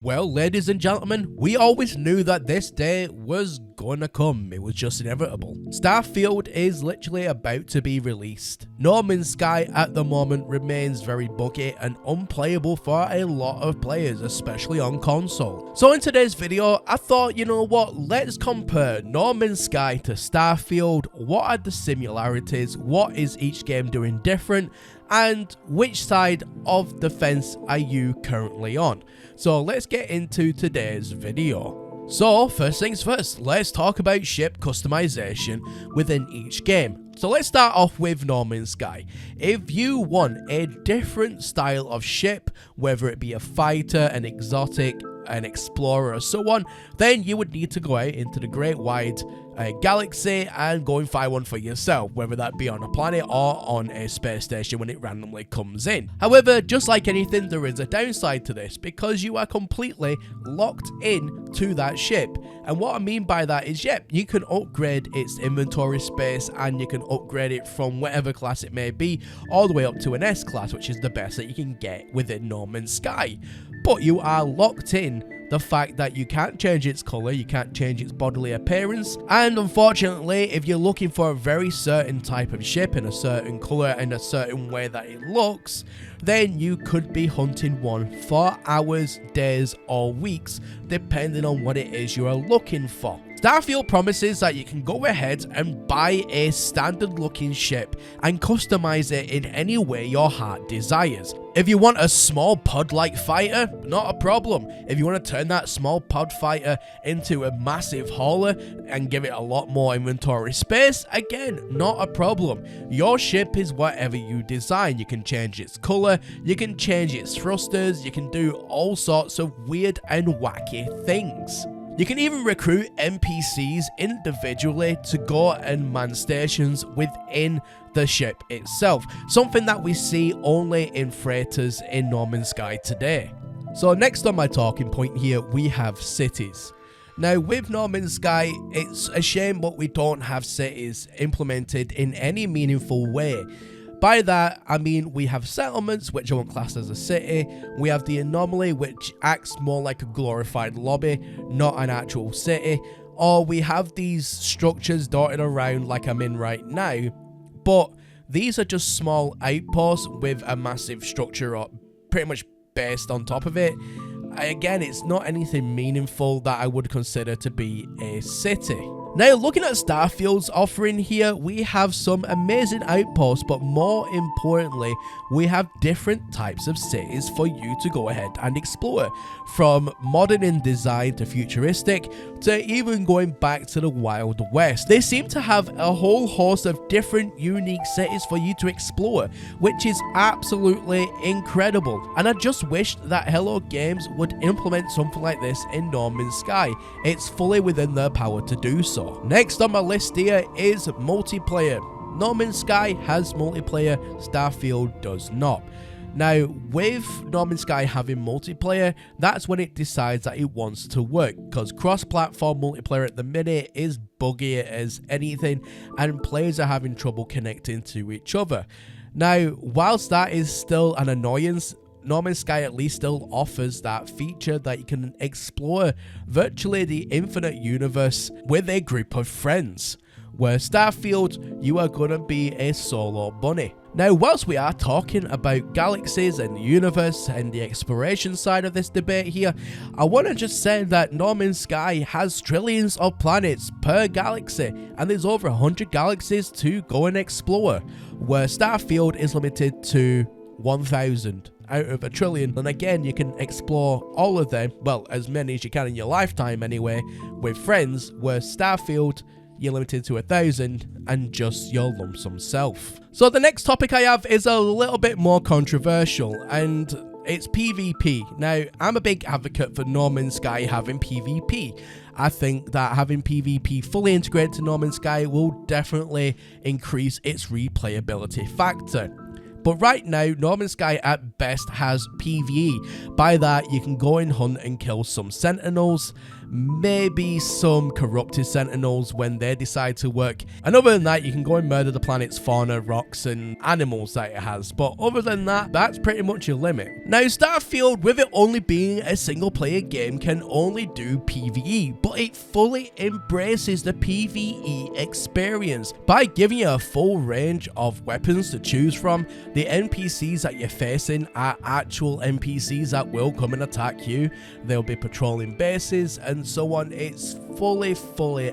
Well, ladies and gentlemen, we always knew that this day was gonna come. It was just inevitable. Starfield is literally about to be released. No Man's Sky at the moment remains very buggy and unplayable for a lot of players, especially on console. So in today's video, I thought, you know what, let's compare No Man's Sky to Starfield. What are the similarities? What is each game doing different? And which side of the fence are you currently on? So let's get into today's video. So first things first, let's talk about ship customization within each game. So let's start off with No Man's Sky. If you want a different style of ship, whether it be a fighter, an exotic, an explorer or so on, then you would need to go out into the great wide galaxy and go and find one for yourself, whether that be on a planet or on a space station when it randomly comes in. However, just like anything, there is a downside to this because you are completely locked in to that ship. And what I mean by that is, yep, you can upgrade its inventory space and you can upgrade it from whatever class it may be all the way up to an S class, which is the best that you can get within No Man's Sky. But you are locked in the fact that you can't change its color, you can't change its bodily appearance, and unfortunately, if you're looking for a very certain type of ship in a certain color and a certain way that it looks, then you could be hunting one for hours, days, or weeks, depending on what it is you are looking for. Starfield promises that you can go ahead and buy a standard looking ship and customize it in any way your heart desires. If you want a small pod-like fighter, not a problem. If you want to turn that small pod fighter into a massive hauler and give it a lot more inventory space, again, not a problem. Your ship is whatever you design. You can change its color, you can change its thrusters, you can do all sorts of weird and wacky things. You can even recruit NPCs individually to go and man stations within the ship itself, something that we see only in freighters in No Man's Sky today. So next on my talking point here, we have cities. Now with No Man's Sky, it's a shame but we don't have cities implemented in any meaningful way. By that, I mean we have settlements, which I won't class as a city. We have the anomaly, which acts more like a glorified lobby, not an actual city. Or we have these structures dotted around like I'm in right now. But these are just small outposts with a massive structure or pretty much based on top of it. Again, it's not anything meaningful that I would consider to be a city. Now, looking at Starfield's offering here, we have some amazing outposts, but more importantly, we have different types of cities for you to go ahead and explore. From modern in design to futuristic, to even going back to the Wild West. They seem to have a whole host of different unique cities for you to explore, which is absolutely incredible. And I just wish that Hello Games would implement something like this in No Man's Sky. It's fully within their power to do so. Next on my list here is multiplayer. No Man's Sky has multiplayer, Starfield does not. Now, with No Man's Sky having multiplayer, that's when it decides that it wants to work, because cross-platform multiplayer at the minute is buggy as anything, and players are having trouble connecting to each other. Now, whilst that is still an annoyance, No Man's Sky at least still offers that feature that you can explore virtually the infinite universe with a group of friends. Where Starfield, you are gonna be a solo bunny. Now, whilst we are talking about galaxies and the universe and the exploration side of this debate here, I want to just say that No Man's Sky has trillions of planets per galaxy, and there's over 100 galaxies to go and explore, where Starfield is limited to 1,000 out of a trillion. And again, you can explore all of them, well, as many as you can in your lifetime anyway, with friends, where Starfield, you're limited to 1,000 and just your lump sum self. So the next topic I have is a little bit more controversial, and it's PvP. Now, I'm a big advocate for No Man's Sky having PvP. I think that having PvP fully integrated to No Man's Sky will definitely increase its replayability factor. But right now, No Man's Sky at best has PvE. By that, you can go and hunt and kill some sentinels, maybe some corrupted sentinels when they decide to work. And other than that, you can go and murder the planet's fauna, rocks, and animals that it has. But other than that, that's pretty much your limit. Now, Starfield, with it only being a single player game, can only do PvE, but it fully embraces the PvE experience by giving you a full range of weapons to choose from. The NPCs that you're facing are actual NPCs that will come and attack you. They'll be patrolling bases and so on. It's fully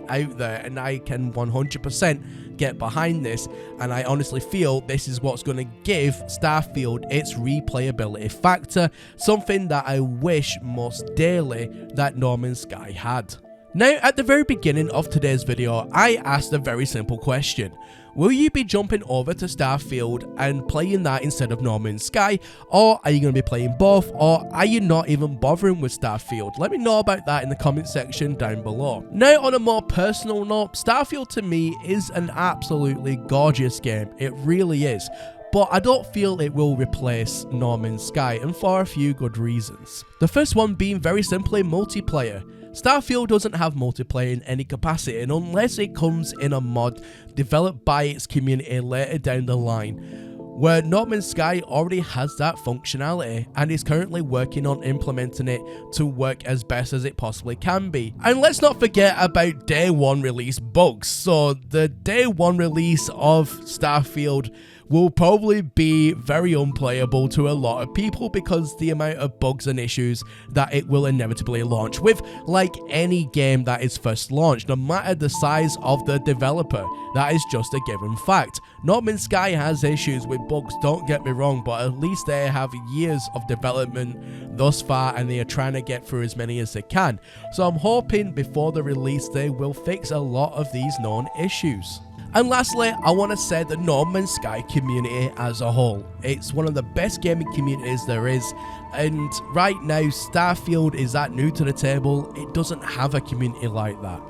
out there, and I can 100% get behind this, and I honestly feel this is what's going to give Starfield its replayability factor, something that I wish most dearly that No Man's Sky had. Now, at the very beginning of today's video, I asked a very simple question. Will you be jumping over to Starfield and playing that instead of No Man's Sky, or are you going to be playing both, or are you not even bothering with Starfield? Let me know about that in the comment section down below. Now, on a more personal note, Starfield to me is an absolutely gorgeous game. It really is. But I don't feel it will replace No Man's Sky, and for a few good reasons. The first one being very simply multiplayer. Starfield doesn't have multiplayer in any capacity, and unless it comes in a mod developed by its community later down the line, where No Man's Sky already has that functionality and is currently working on implementing it to work as best as it possibly can be. And let's not forget about day one release bugs. So the day one release of Starfield will probably be very unplayable to a lot of people because the amount of bugs and issues that it will inevitably launch with, like any game that is first launched, no matter the size of the developer. That is just a given fact. No Man's Sky has issues with bugs, don't get me wrong, but at least they have years of development thus far and they are trying to get through as many as they can. So I'm hoping before the release they will fix a lot of these known issues. And lastly, I want to say the No Man's Sky community as a whole. It's one of the best gaming communities there is, and right now Starfield is that new to the table. It doesn't have a community like that,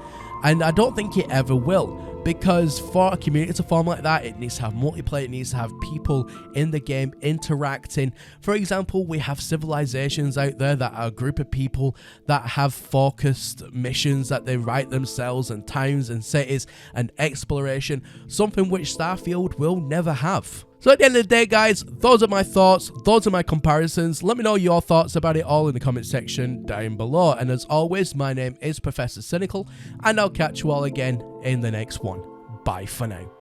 and I don't think it ever will, because for a community to form like that, it needs to have multiplayer, it needs to have people in the game interacting. For example, we have civilizations out there that are a group of people that have focused missions that they write themselves, and towns and cities and exploration, something which Starfield will never have. So at the end of the day, guys, those are my thoughts, those are my comparisons. Let me know your thoughts about it all in the comment section down below. And as always, my name is Professor Cynical, and I'll catch you all again in the next one. Bye for now.